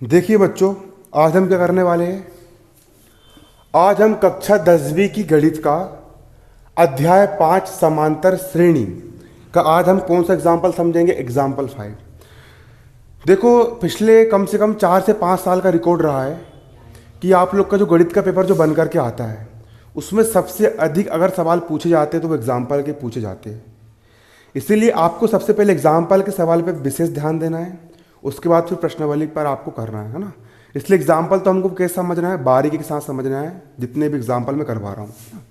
देखिए बच्चों, आज हम क्या करने वाले हैं। आज हम कक्षा 10वीं की गणित का अध्याय 5 समांतर श्रेणी का आज हम कौन सा एग्जाम्पल समझेंगे। एग्जाम्पल 5। देखो, पिछले कम से कम 4 से 5 साल का रिकॉर्ड रहा है कि आप लोग का जो गणित का पेपर जो बन करके आता है उसमें सबसे अधिक अगर सवाल पूछे जाते हैं तो वो एग्जाम्पल के पूछे जाते हैं। इसीलिए आपको सबसे पहले एग्जाम्पल के सवाल पर विशेष ध्यान देना है, उसके बाद फिर प्रश्नावली पर आपको करना है ना। इसलिए एग्जाम्पल तो हमको कैसे समझना है, बारीकी के साथ समझना है, जितने भी एग्जाम्पल मैं करवा रहा हूँ।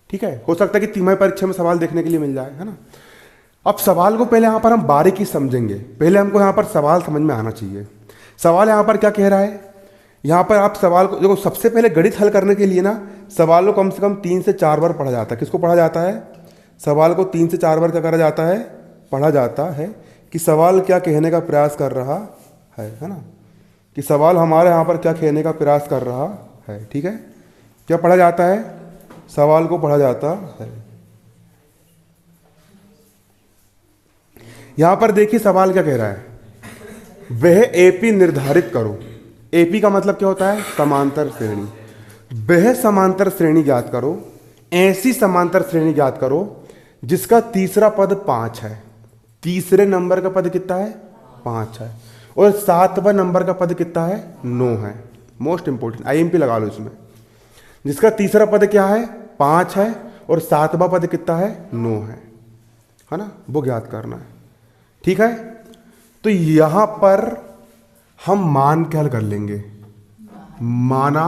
ठीक है, हो सकता है कि तिमाही परीक्षा में सवाल देखने के लिए मिल जाए, है ना। अब सवाल को पहले यहाँ पर हम बारीकी समझेंगे। पहले हमको यहाँ पर सवाल समझ में आना चाहिए। सवाल यहाँ पर क्या कह रहा है, यहाँ पर आप सवाल को देखो। सबसे पहले गणित हल करने के लिए ना सवाल को कम से कम 3 से 4 बार पढ़ा जाता है। किसको पढ़ा जाता है? सवाल को 3 से 4 बार क्या करा जाता है? पढ़ा जाता है कि सवाल क्या कहने का प्रयास कर रहा है ना, कि सवाल हमारे यहाँ पर क्या कहने का प्रयास कर रहा है। ठीक है, क्या पढ़ा जाता है? सवाल को पढ़ा जाता है। यहां पर देखिए सवाल क्या कह रहा है, वह एपी निर्धारित करो। एपी का मतलब क्या होता है? समांतर श्रेणी। वह समांतर श्रेणी ज्ञात करो, ऐसी समांतर श्रेणी ज्ञात करो जिसका तीसरा पद 5 है। तीसरे नंबर का पद कितना है? 5 है। और 7वां नंबर का पद कितना है? 9 है। मोस्ट इंपोर्टेंट, आईएमपी लगा लो इसमें। जिसका तीसरा पद क्या है? 5 है और 7वां पद कितना है? 9 है ना, वो ज्ञात करना है। ठीक है, तो यहां पर हम मान के हल कर लेंगे। माना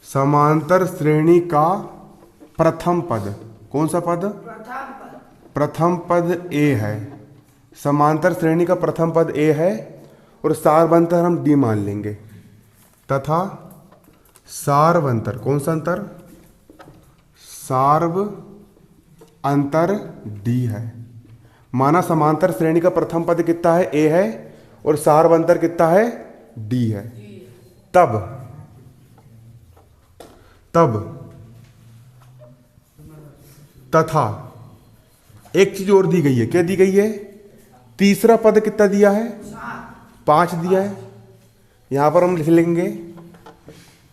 समांतर श्रेणी का प्रथम पद, कौन सा पद? प्रथम पद ए है। समांतर श्रेणी का प्रथम पद ए है और सारवंतर हम डी मान लेंगे, तथा सारवंतर, कौन सा अंतर? सार्व अंतर डी है। माना समांतर श्रेणी का प्रथम पद कितना है? ए है और सारवंतर कितना है? डी है। तब तथा एक चीज और दी गई है। क्या दी गई है? तीसरा पद कितना दिया है? 5 दिया है। यहां पर हम लिख लेंगे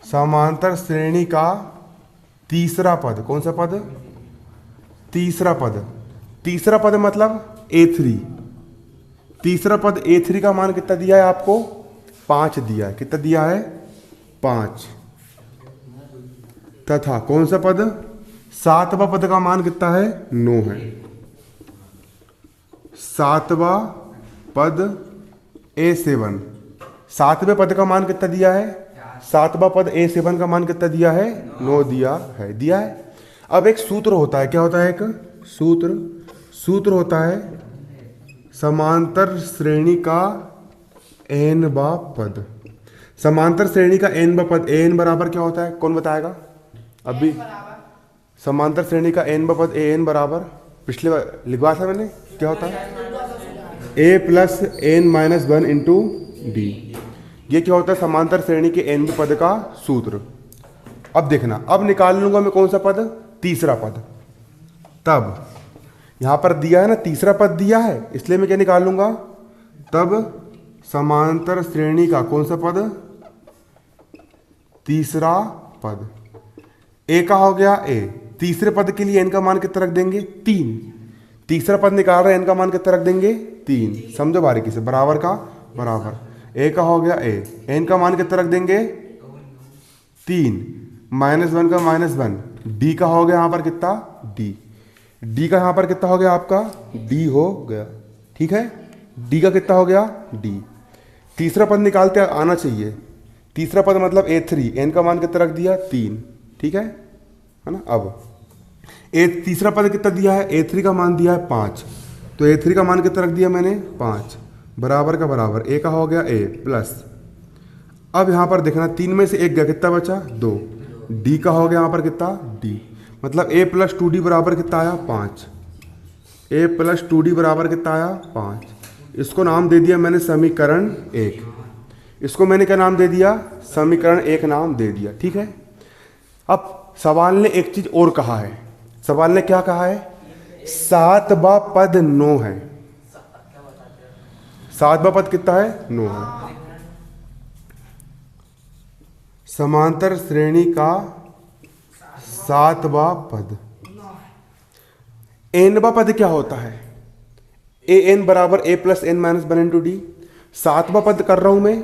समांतर श्रेणी का तीसरा पद, कौन सा पद? तीसरा पद। तीसरा पद मतलब A3। तीसरा पद A3 का मान कितना दिया है आपको? 5 दिया है। कितना दिया है? 5। तथा कौन सा पद? 7वां पद का मान कितना है? 9 है। 7वां पद A7। 7वें पद का मान कितना दिया है? 7वां पद A7 का मान कितना दिया है? 9 दिया है। अब एक सूत्र होता है। क्या होता है? एक सूत्र होता है समांतर श्रेणी का n वां पद। समांतर श्रेणी का n वां पद, an बराबर क्या होता है? कौन बताएगा? अभी समांतर श्रेणी का n वां पद an बराबर, पिछले बार लिखवा था मैंने, क्या होता है? a plus n minus 1 into D. ये क्या होता है? समांतर श्रेणी के n पद का सूत्र। अब देखना, अब निकाल लूंगा मैं कौन सा पद? तीसरा पद। तब यहां पर दिया है ना, तीसरा पद दिया है, इसलिए मैं क्या निकाल लूंगा? तब समांतर श्रेणी का कौन सा पद? तीसरा पद। ए का हो गया ए। तीसरे पद के लिए n का मान कितना रख देंगे? 3। तीसरा पद निकाल रहे हैं, n का मान कितना रख देंगे? 3। समझो बारीकी से, बराबर का बराबर। ए का हो गया ए, n का मान कितना रख देंगे? 3। -1 का -1। डी का हो गया यहां पर कितना? डी का यहां पर कितना हो गया आपका? डी हो गया। ठीक है, डी का कितना हो गया? डी। तीसरा पद निकालते आना चाहिए। तीसरा पद मतलब A3, n का मान कितना रख दिया? 3। ठीक है ना। अब तीसरा पद कितना दिया है? A3 का मान दिया है 5, तो A3 का मान कितना रख दिया मैंने? 5। बराबर का बराबर, ए का हो गया ए प्लस। अब यहां पर देखना, 3 में से 1 गया, कितना बचा? 2। डी का हो गया यहां पर कितना? डी। मतलब a प्लस 2d बराबर कितना आया? 5। a प्लस 2d बराबर कितना आया? 5। इसको नाम दे दिया मैंने समीकरण 1। इसको मैंने क्या नाम दे दिया? समीकरण 1 नाम दे दिया। ठीक है, अब सवाल ने एक चीज और कहा है। सवाल ने क्या कहा है? 7वां पद 9 है। सातवां पद कितना है? 9 है। समांतर श्रेणी का सातवां पद। एनवां पद क्या होता है? ए एन बराबर a plus n minus 1 into d. सातवां पद कर रहा हूं मैं,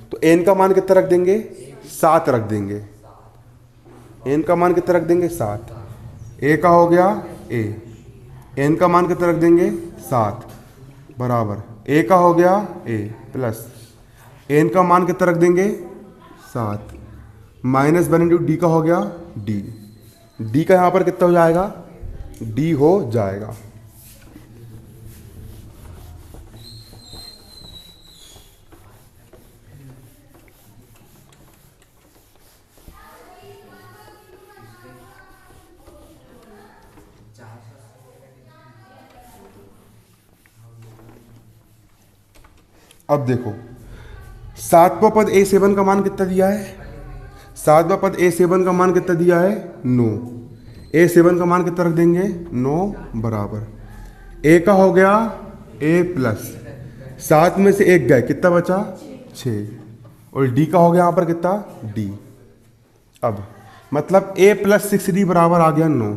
तो एन का मान कितना रख देंगे? 7 रख देंगे। एन का मान कितना रख देंगे? 7। ए का हो गया ए, एन का मान कितना रख देंगे? 7 बराबर ए का हो गया ए प्लस एन का मान कितना रख देंगे? 7 माइनस 1 इंटू डी का हो गया डी। डी का यहाँ पर कितना हो जाएगा? डी हो जाएगा। अब देखो, सातवां पद A7 का मान कितना दिया है? सातवां पद A7 का मान कितना दिया है? 9। A7 का मान कितना रख देंगे? 9 बराबर ए का हो गया ए प्लस 7 में से 1 गए, कितना बचा? 6। और डी का हो गया यहाँ पर कितना? डी। अब मतलब a प्लस 6d बराबर आ गया 9।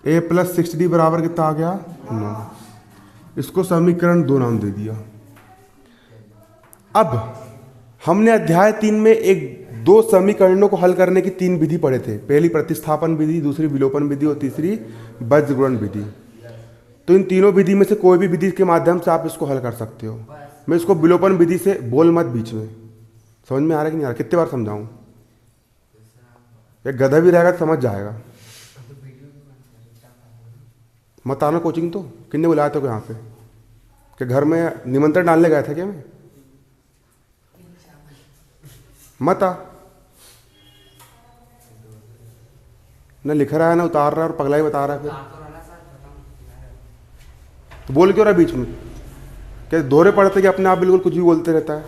a प्लस 6d बराबर कितना आ गया? 9। इसको समीकरण 2 नाम दे दिया। अब हमने अध्याय 3 में दो समीकरणों को हल करने की 3 विधि पढ़े थे। पहली प्रतिस्थापन विधि, दूसरी विलोपन विधि और तीसरी वज्रगुणन विधि। तो इन तीनों विधि में से कोई भी विधि के माध्यम से आप इसको हल कर सकते हो। मैं इसको विलोपन विधि से, बोल मत बीच में, समझ में आ रहा है कि नहीं आ रहा? कितने बार समझाऊं? एक गधा भी रहेगा तो समझ जाएगा। मत आना कोचिंग। तो किन्ने बुलाया था यहाँ पे? कि घर में निमंत्रण डालने गया था क्या मैं? मत आ। न लिख रहा है ना उतार रहा है और पगला ही बता रहा है। फिर तो बोल क्यों रहा बीच में? क्या दोहरे पड़ते कि अपने आप बिल्कुल कुछ भी बोलते रहता है?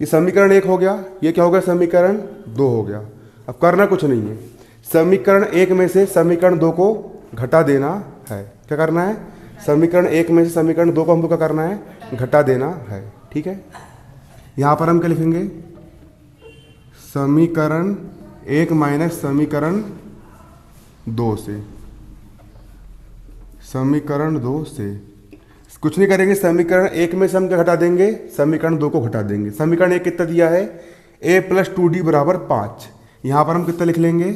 ये समीकरण 1 हो गया। ये क्या हो गया? समीकरण 2 हो गया। अब करना कुछ नहीं है, समीकरण 1 में से समीकरण 2 को घटा देना है। क्या करना है? समीकरण 1 में से समीकरण 2 को हमको क्या करना है? घटा देना है। ठीक है, यहां पर हम क्या लिखेंगे? समीकरण 1 माइनस समीकरण 2 से, समीकरण 2 से कुछ नहीं करेंगे। समीकरण 1 में से हम क्या घटा देंगे? समीकरण 2 को घटा देंगे। समीकरण 1 कितना दिया है? a प्लस 2d बराबर 5। यहां पर हम कितना लिख लेंगे?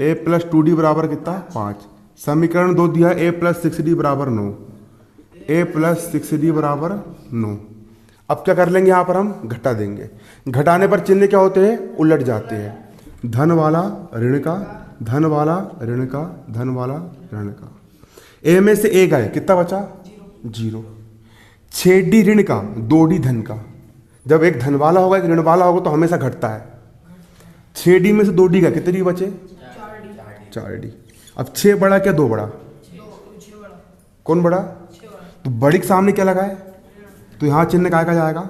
a प्लस 2d बराबर कितना? 5। समीकरण 2 दिया है a प्लस 6d बराबर 9। a प्लस 6d बराबर 9। अब क्या कर लेंगे? यहाँ पर हम घटा देंगे। घटाने पर चिन्ह क्या होते हैं? उलट जाते हैं। धन वाला ऋण का, धन वाला ऋण का, धन वाला ऋण का। a में से a गए, कितना बचा? 0। 6d ऋण का, 2d धन का। जब एक धन वाला होगा एक ऋण वाला होगा तो हमेशा घटता है। 6d में से 2d का, कितने d बचे? 4d। अब 6 बड़ा क्या 2 बड़ा? कौन बड़ा? तो बड़ी के सामने क्या लगा है? तो यहाँ चिन्ह काय का जाएगा?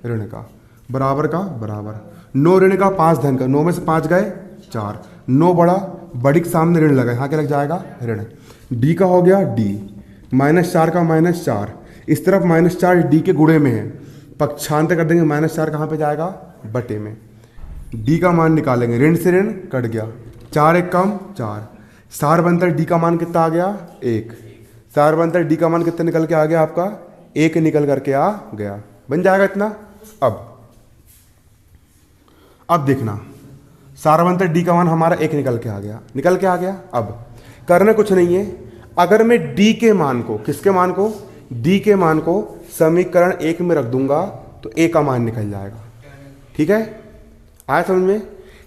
ऋण का। बराबर का बराबर 9 ऋण का 5 धन का। 9 में से 5 गए 4। 9 बड़ा, बड़ी के सामने ऋण लगा, यहाँ क्या लग जाएगा? ऋण। डी का हो गया डी, -4 का -4। इस तरफ -4 डी के गुणे में है, पक्षांतर कर देंगे। -4 कहाँ पे जाएगा? बटे में। डी का मान निकालेंगे, ऋण से ऋण कट गया, 4 1 कम 4। सार बनता डी का मान कितना आ गया? 1। सार बनता डी का मान कितना निकल के आ गया आपका? 1 निकल करके आ गया। बन जाएगा इतना। अब देखना, सारा बनता डी का मान हमारा 1 निकल के आ गया, निकल के आ गया। अब करना कुछ नहीं है। अगर मैं डी के मान को, किसके मान को? डी के मान को समीकरण 1 में रख दूंगा तो ए का मान निकल जाएगा। ठीक है, आया समझ में?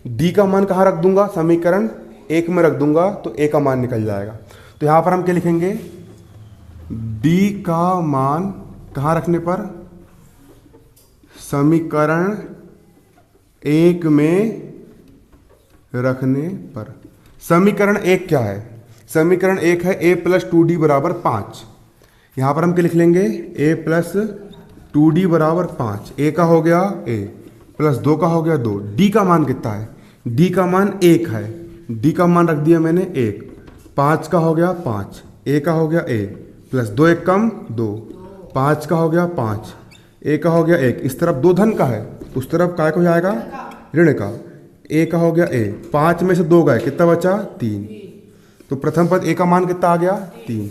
डी का मान कहाँ रख दूंगा? समीकरण 1 में रख दूंगा तो ए का मान निकल जाएगा। तो यहां पर हम क्या लिखेंगे? डी का मान कहाँ रखने पर? समीकरण 1 में रखने पर। समीकरण 1 क्या है? समीकरण 1 है a प्लस 2d बराबर 5। यहां पर हम क्या लिख लेंगे? a प्लस 2d बराबर 5। a का हो गया a प्लस 2 का हो गया 2। d का मान कितना है? d का मान 1 है, d का मान रख दिया मैंने 1। 5 का हो गया 5, ए का हो गया ए, प्लस 2 एक कम 2, 5 का हो गया 5, ए का हो गया 1, इस तरफ 2 धन का है, उस तरफ काय को जाएगा ऋण का। ए का हो गया ए, 5 में से 2 गए, कितना बचा 3, तो प्रथम पद ए का मान कितना आ गया 3,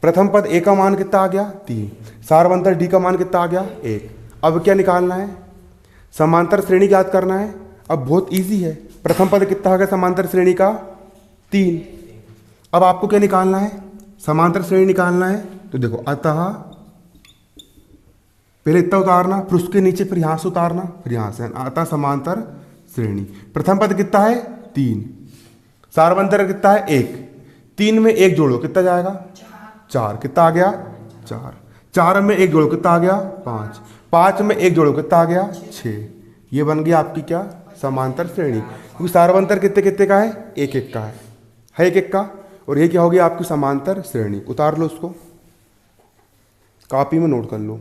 प्रथम पद ए का मान कितना आ गया 3, सारवंतर डी का मान कितना आ गया 1। अब क्या निकालना है, समांतर श्रेणी ज्ञात करना है। अब बहुत इजी है, प्रथम पद कितना आ गया समांतर श्रेणी का 3। अब आपको क्या निकालना है, समांतर श्रेणी निकालना है। तो देखो अतः पहले इतना उतारना, फिर उसके नीचे, फिर यहां से उतारना, फिर यहां से, अतः समांतर श्रेणी। प्रथम पद कितना है 3, सारवंतर कितना है 1, 3 में 1 जोड़ो कितना जाएगा 4, कितना आ गया 4, 4 में 1 जोड़ो कितना आ गया 5, 5 में 1 जोड़ो कितना आ गया 6। ये बन गई आपकी क्या समांतर श्रेणी, क्योंकि सारवंतर कितने कितने का है 1 1 का है 1 1 का, और ये क्या होगी आपकी समांतर श्रेणी। उतार लो उसको, कॉपी में नोट कर लो।